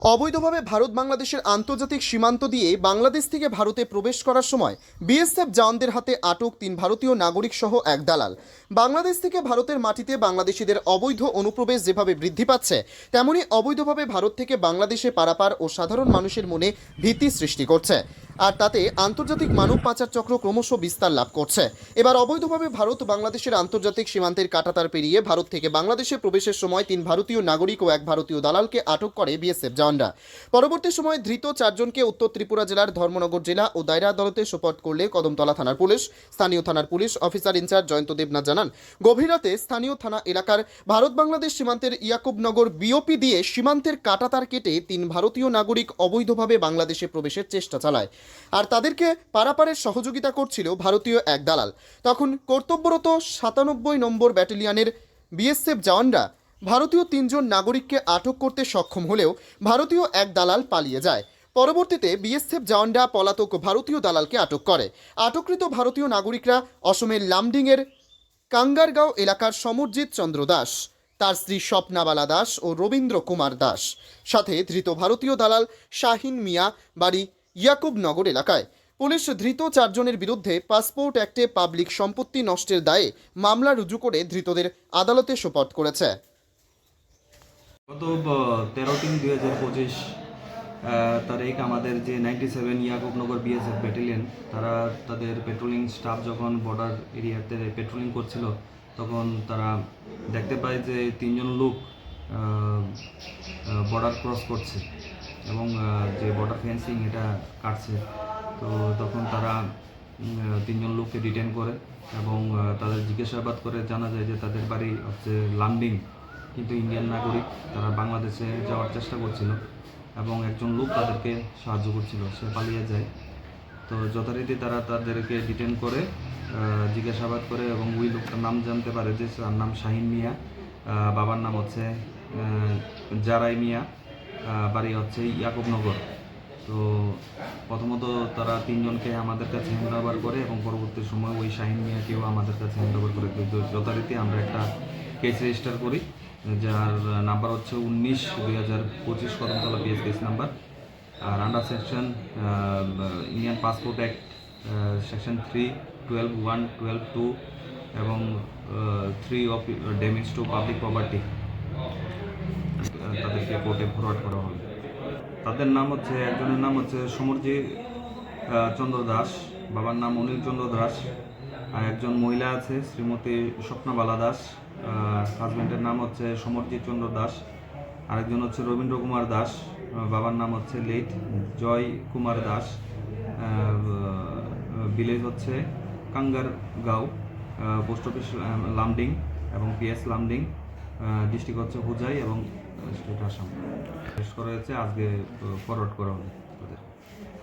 অবৈধভাবে ভারত বাংলাদেশের আন্তর্জাতিক সীমান্ত দিয়ে বাংলাদেশ থেকে ভারতে প্রবেশ করার সময় বিএসএফ জওয়ানদের হাতে আটক 3 ভারতীয় নাগরিক সহ এক দালাল। বাংলাদেশ থেকে ভারতের মাটিতে বাংলাদেশিদের অবৈধ অনুপ্রবেশ যেভাবে বৃদ্ধি পাচ্ছে, তেমনি অবৈধভাবে ভারত থেকে বাংলাদেশে পারাপার ও সাধারণ মানুষের মনে ভীতি সৃষ্টি করছে। আর তাতে আন্তর্জাতিক মানব পাচার চক্র ক্রমশ বিস্তার লাভ করছে। এবার অবৈধভাবে ভারত বাংলাদেশের আন্তর্জাতিক সীমান্তের কাঁটাতার পেরিয়ে ভারত থেকে বাংলাদেশে প্রবেশের সময় 3 ভারতীয় নাগরিক ও এক ভারতীয় দালালকে আটক করে বিএসএফ জওয়ানরা। পরবর্তী সময়ে ধৃত 4 জনকে উত্তর ত্রিপুরা জেলার ধর্মনগর জেলা ও দায়রা আদালতে সোপর্দ করলে কদমতলা থানার পুলিশ। স্থানীয় থানার police officer in charge Jayanta Debnath জানান, গভীর রাতে স্থানীয় থানা এলাকার ভারত বাংলাদেশ সীমান্তের ইয়াকুবনগর বিওপি দিয়ে সীমান্তের কাঁটাতার কেটে 3 ভারতীয় নাগরিক অবৈধভাবে বাংলাদেশে প্রবেশের চেষ্টা চালায়। আর তাদেরকে পারাপারের সহযোগিতা করছিল ভারতীয় এক দালাল। তখন কর্তব্যরত 97 নম্বর ব্যাটালিয়নের বিএসএফ জওয়ানরা ভারতীয় 3 জন নাগরিককে আটক করতে সক্ষম হলেও ভারতীয় এক দালাল পালিয়ে যায়। পরবর্তীতে বিএসএফ জওয়ানরা পলাতক ভারতীয় দালালকে আটক করে। আটককৃত ভারতীয় নাগরিকরা অসমের লামডিংয়ের কাঙ্গারগাঁও এলাকার সমরজিৎ চন্দ্র দাস, তার স্ত্রী স্বপ্নাবালা দাস ও রবীন্দ্র কুমার দাস, সাথে ধৃত ভারতীয় দালাল শাহিন মিয়া, বাড়ি ইয়াকুবনগর এলাকায়। পুলিশ ধৃত 4 জনের বিরুদ্ধে পাসপোর্ট অ্যাক্টে পাবলিক সম্পত্তি নষ্টের দায়ে মামলা রুজু করে ধৃতদের আদালতে সোপর্দ করেছে। গত 13/3/2025 তারিখ আমাদের যে 97 ইয়াকুবনগর বিএসএফ ব্যাটালিয়ন তারা তাদের পেট্রোলিং স্টাফ যখন বর্ডার এরিয়াতে পেট্রোলিং করছিল, তখন তারা দেখতে পায় যে 3 জন লোক বর্ডার ক্রস করছে এবং যে বর্ডার ফেন্সিং এটা কাটছে। তো তখন তারা 3 জন লোককে ডিটেন করে এবং তাদের জিজ্ঞাসাবাদ করে জানা যায় যে তাদের বাড়ি হচ্ছে লামডিং, কিন্তু ইন্ডিয়ান নাগরিক, তারা বাংলাদেশে যাওয়ার চেষ্টা করছিল এবং একজন লোক তাদেরকে সাহায্য করছিল, সে পালিয়ে যায়। তো যথারীতি তারা তাদেরকে ডিটেন করে জিজ্ঞাসাবাদ করে এবং ওই লোকটার নাম জানতে পারে যে তার নাম শাহিন মিয়া, বাবার নাম হচ্ছে জারাই মিয়া, বাড়ি হচ্ছে ইয়াকুবনগর। তো প্রথমত তারা 3 জনকে আমাদের কাছে হ্যান্ড ওভার করে এবং পরবর্তী সময় ওই শাহিন মিয়াকেও আমাদের কাছে হ্যান্ড ওভার করে। যথারীতি আমরা একটা কেস রেজিস্টার করি, যার নাম্বার হচ্ছে 19/2025 কদমতলা পিএস কেস নাম্বার। আর under section Indian passport act section 3, 12(1), 12(2) এবং 3 of damage to public property তাদেরকে কোর্টে ফরওয়ার্ড করা হবে। তাদের নাম হচ্ছে, একজনের নাম হচ্ছে সমরজিৎ চন্দ্র দাস, বাবার নাম অনিল চন্দ্র দাস। আর একজন মহিলা আছে শ্রীমতী স্বপ্নাবালা দাস, হাজব্যান্ডের নাম হচ্ছে সমরজিৎ চন্দ্র দাস। আরেকজন হচ্ছে রবীন্দ্র কুমার দাস, বাবার নাম হচ্ছে লেট জয় কুমার দাস। ভিলেজ হচ্ছে কাঙ্গারগাঁও, পোস্ট অফিস লামডিং এবং পিএস লামডিং, ডিস্ট্রিক্ট হচ্ছে হুজাই এবং স্টেট আসাম। শেষ করা হয়েছে, আজকে ফরওয়ার্ড করা হবে তাদের।